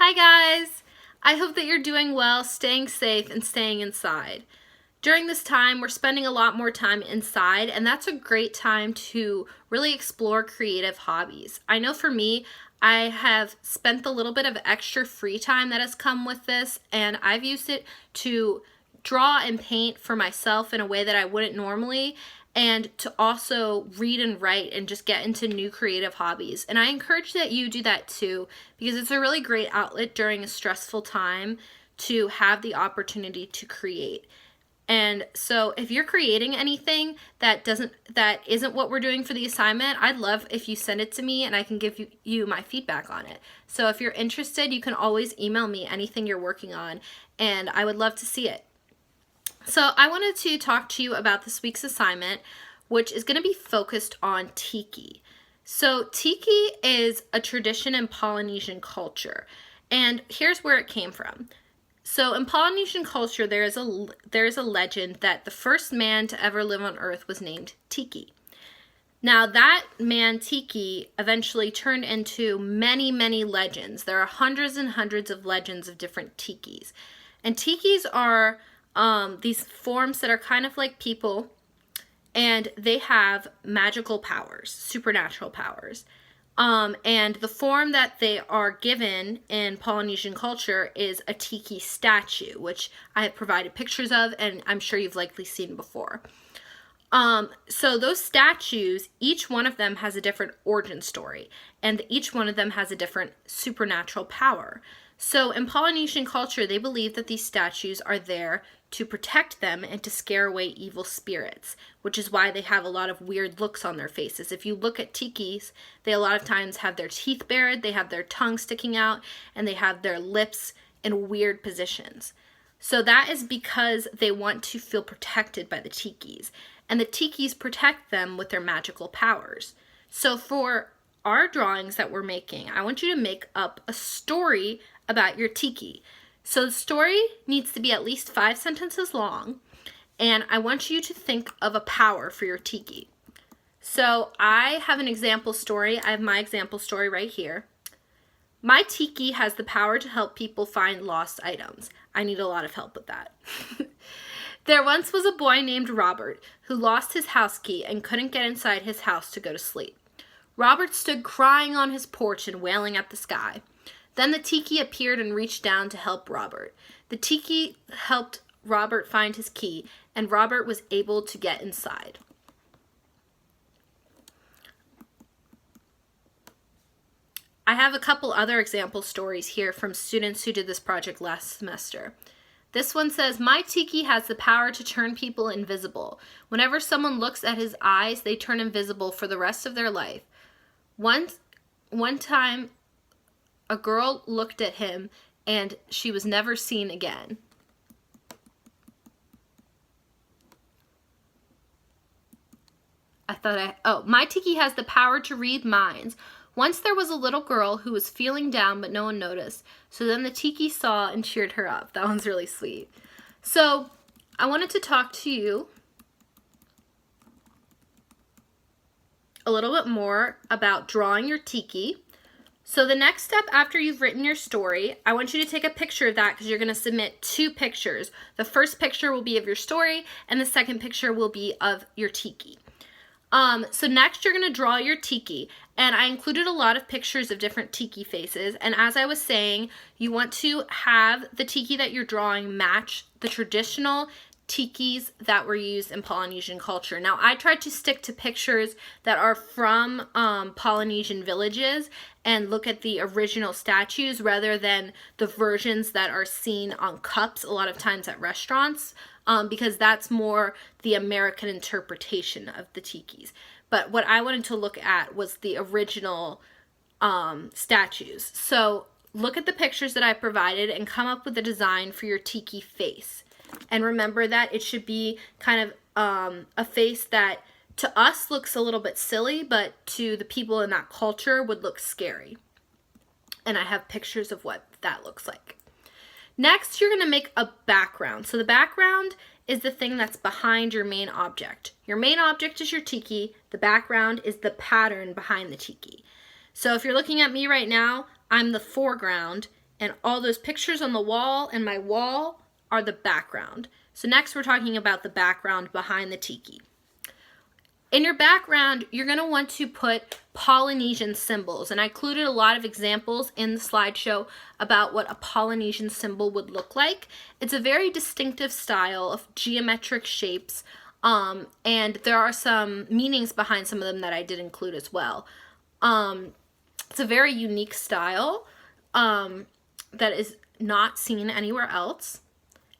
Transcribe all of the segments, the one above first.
Hi guys! I hope that you're doing well, staying safe, and staying inside. During this time, we're spending a lot more time inside, and that's a great time to really explore creative hobbies. I know for me, I have spent the little bit of extra free time that has come with this, and I've used it to draw and paint for myself in a way that I wouldn't normally, and to also read and write and just get into new creative hobbies. And I encourage that you do that too, because it's a really great outlet during a stressful time to have the opportunity to create. And so if you're creating anything that isn't what we're doing for the assignment, I'd love if you send it to me and I can give you my feedback on it. So if you're interested, you can always email me anything you're working on, and I would love to see it. So I wanted to talk to you about this week's assignment, which is going to be focused on Tiki. So Tiki is a tradition in Polynesian culture, and here's where it came from. So in Polynesian culture, there is a legend that the first man to ever live on Earth was named Tiki. Now that man Tiki eventually turned into many, many legends. There are hundreds and hundreds of legends of different Tikis. And Tikis are these forms that are kind of like people, and they have magical powers, supernatural powers. And the form that they are given in Polynesian culture is a Tiki statue, which I have provided pictures of, and I'm sure you've likely seen before. So those statues, each one of them has a different origin story, and each one of them has a different supernatural power. So in Polynesian culture, they believe that these statues are there to protect them and to scare away evil spirits, which is why they have a lot of weird looks on their faces. If you look at Tikis, they a lot of times have their teeth bared, they have their tongue sticking out, and they have their lips in weird positions. So that is because they want to feel protected by the Tikis, and the Tikis protect them with their magical powers. So for our drawings that we're making, I want you to make up a story about your Tiki. So the story needs to be at least 5 sentences long, and I want you to think of a power for your Tiki. So I have an example story. I have my example story right here. My Tiki has the power to help people find lost items. I need a lot of help with that. There once was a boy named Robert who lost his house key and couldn't get inside his house to go to sleep. Robert stood crying on his porch and wailing at the sky. Then the Tiki appeared and reached down to help Robert. The Tiki helped Robert find his key, and Robert was able to get inside. I have a couple other example stories here from students who did this project last semester. This one says, my Tiki has the power to turn people invisible. Whenever someone looks at his eyes, they turn invisible for the rest of their life. One time, a girl looked at him and she was never seen again. My Tiki has the power to read minds. Once there was a little girl who was feeling down, but no one noticed. So then the Tiki saw and cheered her up. That one's really sweet. So I wanted to talk to you a little bit more about drawing your Tiki. So the next step after you've written your story, I want you to take a picture of that because you're going to submit 2 pictures. The first picture will be of your story, and the second picture will be of your Tiki. So next you're going to draw your Tiki, and I included a lot of pictures of different Tiki faces, and as I was saying, you want to have the Tiki that you're drawing match the traditional Tikis that were used in Polynesian culture. Now, I tried to stick to pictures that are from Polynesian villages and look at the original statues rather than the versions that are seen on cups a lot of times at restaurants, because that's more the American interpretation of the Tikis. But what I wanted to look at was the original statues. So look at the pictures that I provided and come up with a design for your Tiki face. And remember that it should be kind of a face that to us looks a little bit silly, but to the people in that culture would look scary. And I have pictures of what that looks like. Next, you're going to make a background. So the background is the thing that's behind your main object. Your main object is your Tiki. The background is the pattern behind the Tiki. So if you're looking at me right now, I'm the foreground And all those pictures on the wall and my wall are the background. So next we're talking about the background behind the tiki. In your background, you're going to want to put Polynesian symbols. And I included a lot of examples in the slideshow about what a Polynesian symbol would look like. It's a very distinctive style of geometric shapes, and there are some meanings behind some of them that I did include as well. It's a very unique style that is not seen anywhere else.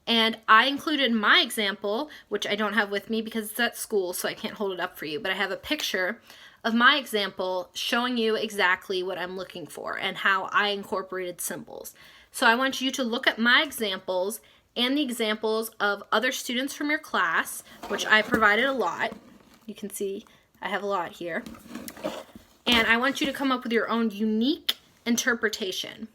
And I included my example, which I don't have with me because it's at school, so I can't hold it up for you, but I have a picture of my example showing you exactly what I'm looking for and how I incorporated symbols. So I want you to look at my examples and the examples of other students from your class, which I provided a lot. You can see I have a lot here. And I want you to come up with your own unique interpretation.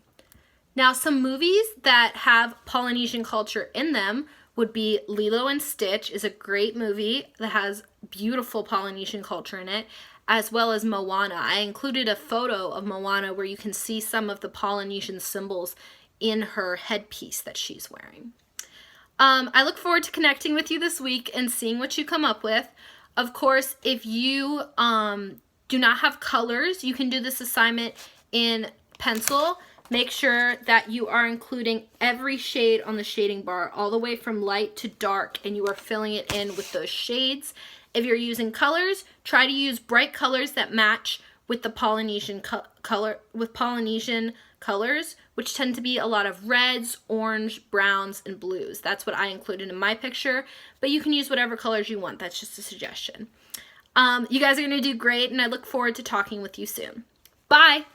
Now, some movies that have Polynesian culture in them would be Lilo and Stitch is a great movie that has beautiful Polynesian culture in it, as well as Moana. I included a photo of Moana where you can see some of the Polynesian symbols in her headpiece that she's wearing. I look forward to connecting with you this week and seeing what you come up with. Of course, if you do not have colors, you can do this assignment in pencil. Make sure that you are including every shade on the shading bar, all the way from light to dark, and you are filling it in with those shades. If you're using colors, try to use bright colors that match with the Polynesian Polynesian colors, which tend to be a lot of reds, orange, browns, and blues. That's what I included in my picture, but you can use whatever colors you want. That's just a suggestion. You guys are going to do great, and I look forward to talking with you soon. Bye!